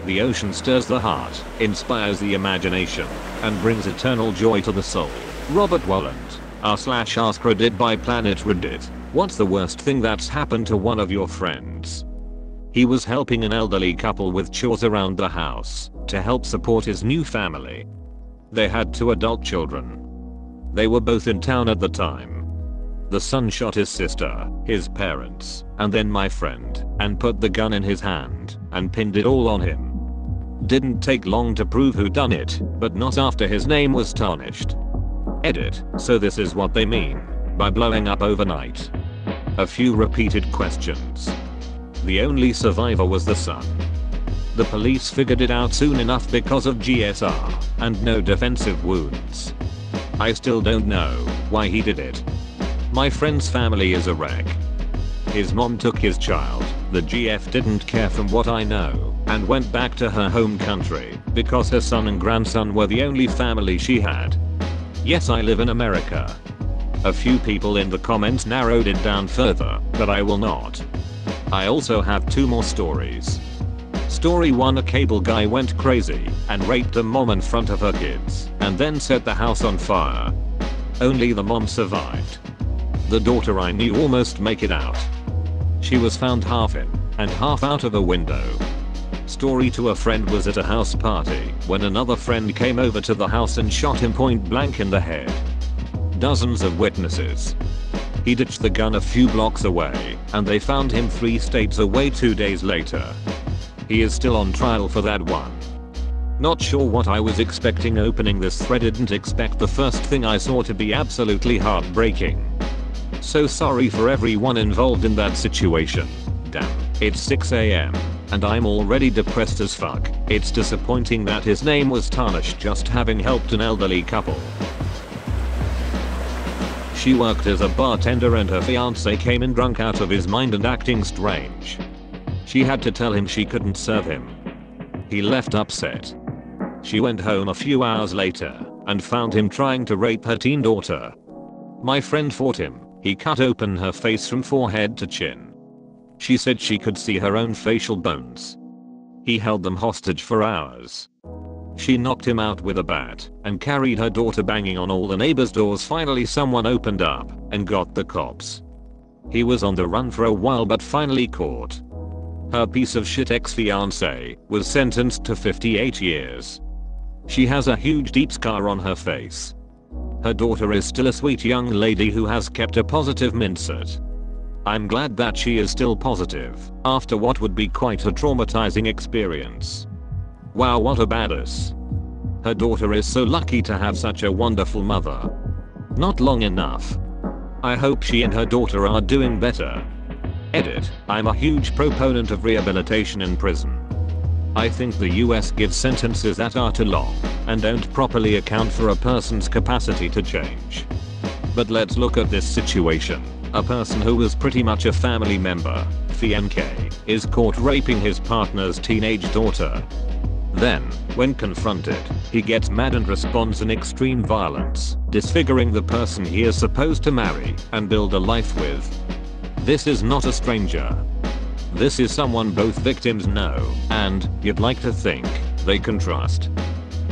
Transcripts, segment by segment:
The ocean stirs the heart, inspires the imagination, and brings eternal joy to the soul. Robert Walland, r/askreddit by Planet Reddit. What's the worst thing that's happened to one of your friends? He was helping an elderly couple with chores around the house to help support his new family. They had 2 adult children. They were both in town at the time. The son shot his sister, his parents, and then my friend, and put the gun in his hand and pinned it all on him. Didn't take long to prove who done it, but not after his name was tarnished. Edit. So this is what they mean by blowing up overnight. A few repeated questions. The only survivor was the son. The police figured it out soon enough because of GSR and no defensive wounds. I still don't know why he did it. My friend's family is a wreck. His mom took his child, the GF didn't care from what I know, and went back to her home country because her son and grandson were the only family she had. Yes, I live in America. A few people in the comments narrowed it down further, but I will not. I also have 2 more stories. Story 1, a cable guy went crazy and raped a mom in front of her kids and then set the house on fire. Only the mom survived. The daughter I knew almost make it out. She was found half in and half out of a window. Story 2, a friend was at a house party when another friend came over to the house and shot him point blank in the head. Dozens of witnesses. He ditched the gun a few blocks away and they found him 3 states away 2 days later. He is still on trial for that one. Not sure what I was expecting opening this thread, didn't expect the first thing I saw to be absolutely heartbreaking. So sorry for everyone involved in that situation. Damn, it's 6 AM and I'm already depressed as fuck. It's disappointing that his name was tarnished just having helped an elderly couple. She worked as a bartender and her fiance came in drunk out of his mind and acting strange. She had to tell him she couldn't serve him. He left upset. She went home a few hours later and found him trying to rape her teen daughter. My friend fought him. He cut open her face from forehead to chin. She said she could see her own facial bones. He held them hostage for hours. She knocked him out with a bat and carried her daughter banging on all the neighbors' doors. Finally someone opened up and got the cops. He was on the run for a while but finally caught. Her piece of shit ex-fiance was sentenced to 58 years. She has a huge deep scar on her face. Her daughter is still a sweet young lady who has kept a positive mindset. I'm glad that she is still positive after what would be quite a traumatizing experience. Wow, what a badass. Her daughter is so lucky to have such a wonderful mother. Not long enough. I hope she and her daughter are doing better. Edit. I'm a huge proponent of rehabilitation in prison. I think the US gives sentences that are too long and don't properly account for a person's capacity to change. But let's look at this situation. A person who was pretty much a family member, fiancé, is caught raping his partner's teenage daughter. Then, when confronted, he gets mad and responds in extreme violence, disfiguring the person he is supposed to marry and build a life with. This is not a stranger. This is someone both victims know and, you'd like to think, they can trust.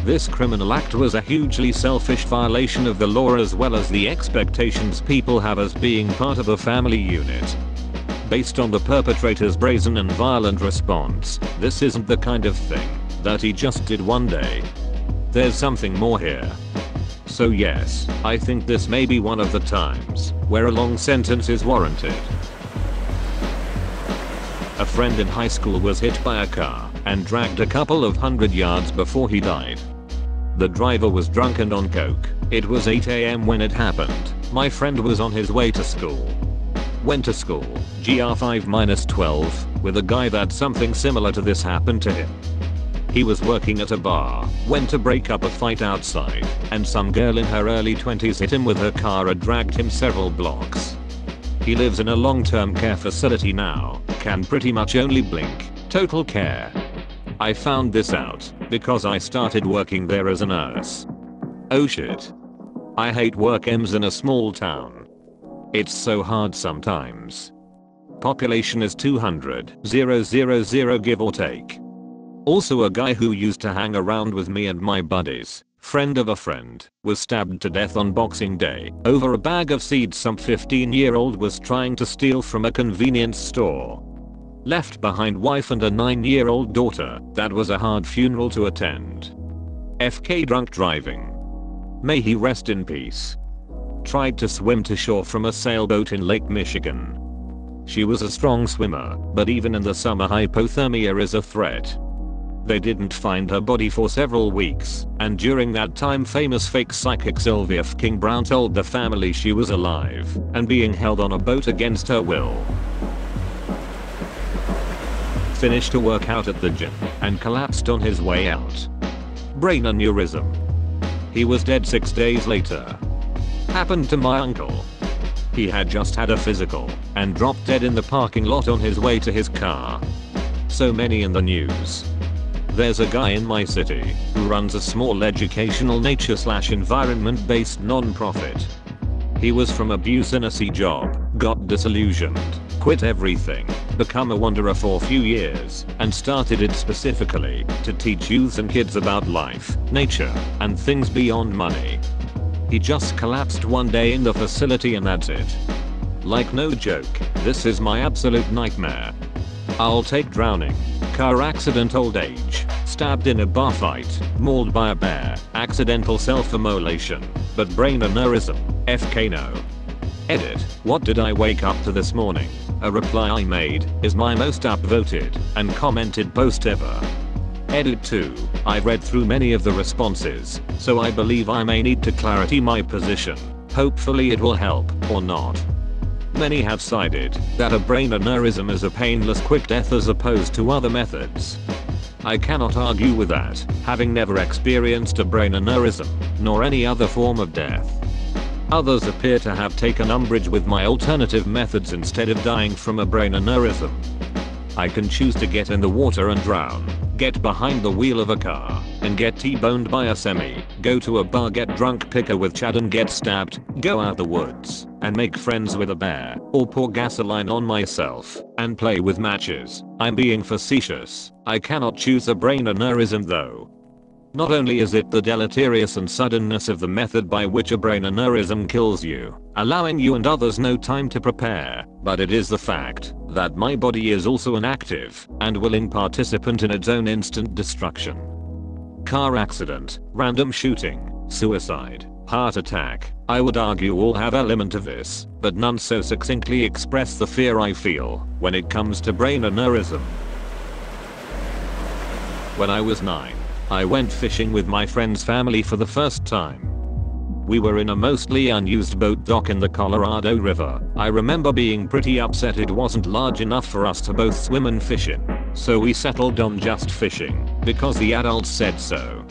This criminal act was a hugely selfish violation of the law as well as the expectations people have as being part of a family unit. Based on the perpetrator's brazen and violent response, this isn't the kind of thing that he just did one day. There's something more here. So yes, I think this may be one of the times where a long sentence is warranted. A friend in high school was hit by a car and dragged a couple of 100 yards before he died. The driver was drunk and on coke. It was 8 AM when it happened. My friend was on his way to school. Went to school, GR 5-12, with a guy that something similar to this happened to him. He was working at a bar, went to break up a fight outside, and some girl in her early 20s hit him with her car and dragged him several blocks. He lives in a long-term care facility now, can pretty much only blink, total care. I found this out because I started working there as a nurse. Oh shit. I hate work EMS in a small town. It's so hard sometimes. Population is 200,000 give or take. Also, a guy who used to hang around with me and my buddies, friend of a friend, was stabbed to death on Boxing Day over a bag of seeds some 15-year-old was trying to steal from a convenience store. Left behind wife and a 9-year-old daughter. That was a hard funeral to attend. FK drunk driving. May he rest in peace. Tried to swim to shore from a sailboat in Lake Michigan. She was a strong swimmer, but even in the summer hypothermia is a threat. They didn't find her body for several weeks, and during that time famous fake psychic Sylvia F. King Brown told the family she was alive and being held on a boat against her will. Finished a workout at the gym and collapsed on his way out. Brain aneurysm. He was dead 6 days later. Happened to my uncle. He had just had a physical and dropped dead in the parking lot on his way to his car. So many in the news. There's a guy in my city who runs a small educational nature/environment based non-profit. He was from abuse in a C job, got disillusioned, quit everything, become a wanderer for a few years, and started it specifically to teach youth and kids about life, nature, and things beyond money. He just collapsed one day in the facility and that's it. Like no joke, this is my absolute nightmare. I'll take drowning, car accident, old age, stabbed in a bar fight, mauled by a bear, accidental self-immolation, but brain aneurysm, FK no. Edit. What did I wake up to this morning? A reply I made is my most upvoted and commented post ever. Edit 2. I've read through many of the responses, so I believe I may need to clarify my position. Hopefully it will help, or not. Many have cited that a brain aneurysm is a painless quick death as opposed to other methods. I cannot argue with that, having never experienced a brain aneurysm, nor any other form of death. Others appear to have taken umbrage with my alternative methods instead of dying from a brain aneurysm. I can choose to get in the water and drown, get behind the wheel of a car and get T-boned by a semi, go to a bar, get drunk, pick a with Chad and get stabbed, go out the woods and make friends with a bear, or pour gasoline on myself and play with matches. I'm being facetious. I cannot choose a brain aneurysm though. Not only is it the deleterious and suddenness of the method by which a brain aneurysm kills you, allowing you and others no time to prepare, but it is the fact that my body is also an active and willing participant in its own instant destruction. Car accident, random shooting, suicide, heart attack, I would argue all have element of this, but none so succinctly express the fear I feel when it comes to brain aneurysm. When I was 9, I went fishing with my friend's family for the first time. We were in a mostly unused boat dock in the Colorado River. I remember being pretty upset it wasn't large enough for us to both swim and fish in, so we settled on just fishing, because the adults said so.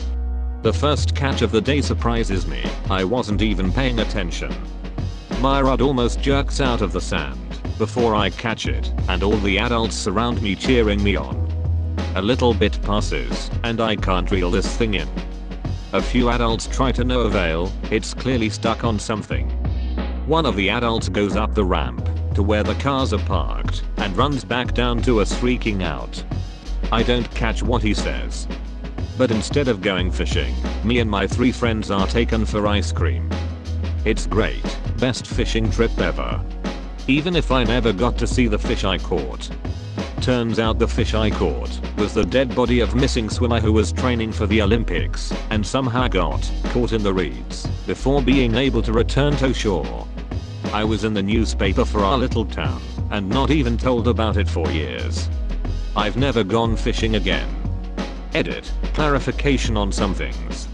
The first catch of the day surprises me, I wasn't even paying attention. My rod almost jerks out of the sand before I catch it, and all the adults surround me cheering me on. A little bit passes, and I can't reel this thing in. A few adults try to no avail, it's clearly stuck on something. One of the adults goes up the ramp to where the cars are parked and runs back down to us freaking out. I don't catch what he says. But instead of going fishing, me and my 3 friends are taken for ice cream. It's great, best fishing trip ever. Even if I never got to see the fish I caught. Turns out the fish I caught was the dead body of missing swimmer who was training for the Olympics and somehow got caught in the reeds before being able to return to shore. I was in the newspaper for our little town and not even told about it for years. I've never gone fishing again. Edit. Clarification on some things.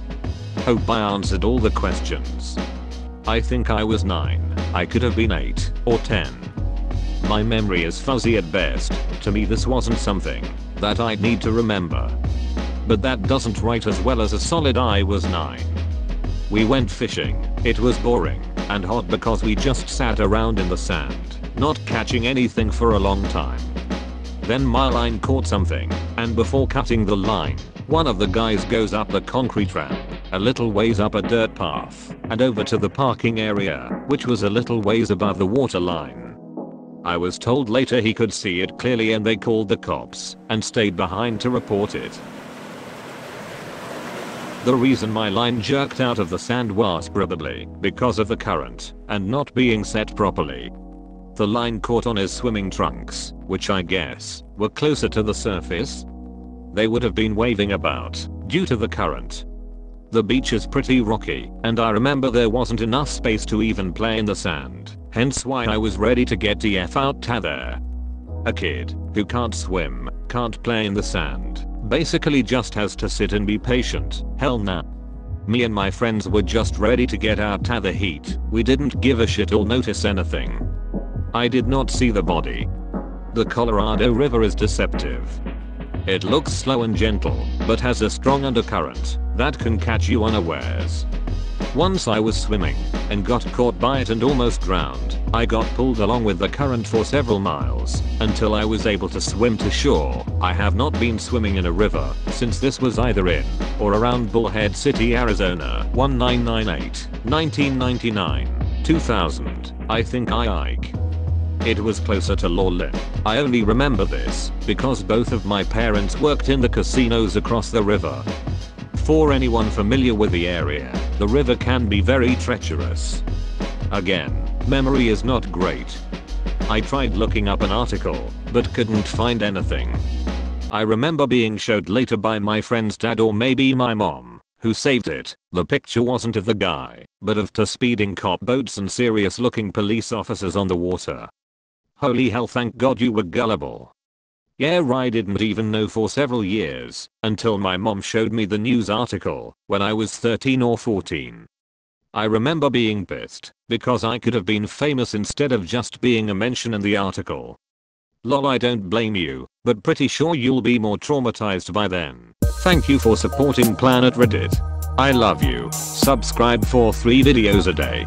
Hope I answered all the questions. I think I was 9. I could have been 8 or 10. My memory is fuzzy at best. To me this wasn't something that I'd need to remember. But that doesn't write as well as a solid I was 9. We went fishing. It was boring and hot because we just sat around in the sand, not catching anything for a long time. Then my line caught something, and before cutting the line, one of the guys goes up the concrete ramp, a little ways up a dirt path, and over to the parking area, which was a little ways above the water line. I was told later he could see it clearly and they called the cops and stayed behind to report it. The reason my line jerked out of the sand was probably because of the current and not being set properly. The line caught on his swimming trunks, which I guess were closer to the surface. They would have been waving about due to the current. The beach is pretty rocky, and I remember there wasn't enough space to even play in the sand, hence why I was ready to get the F out ta there. A kid who can't swim, can't play in the sand, basically just has to sit and be patient. Hell nah. Me and my friends were just ready to get out ta the heat. We didn't give a shit or notice anything. I did not see the body. The Colorado River is deceptive. It looks slow and gentle, but has a strong undercurrent that can catch you unawares. Once I was swimming and got caught by it and almost drowned. I got pulled along with the current for several miles until I was able to swim to shore. I have not been swimming in a river since this was either in or around Bullhead City, Arizona. 1998, 1999, 2000. I think Ike. It was closer to Lawlin. I only remember this because both of my parents worked in the casinos across the river. For anyone familiar with the area, the river can be very treacherous. Again, memory is not great. I tried looking up an article, but couldn't find anything. I remember being showed later by my friend's dad or maybe my mom, who saved it. The picture wasn't of the guy, but of two speeding cop boats and serious looking police officers on the water. Holy hell, thank God you were gullible. Yeah, I didn't even know for several years until my mom showed me the news article when I was 13 or 14. I remember being pissed because I could have been famous instead of just being a mention in the article. Lol, I don't blame you, but pretty sure you'll be more traumatized by then. Thank you for supporting Planet Reddit. I love you. Subscribe for 3 videos a day.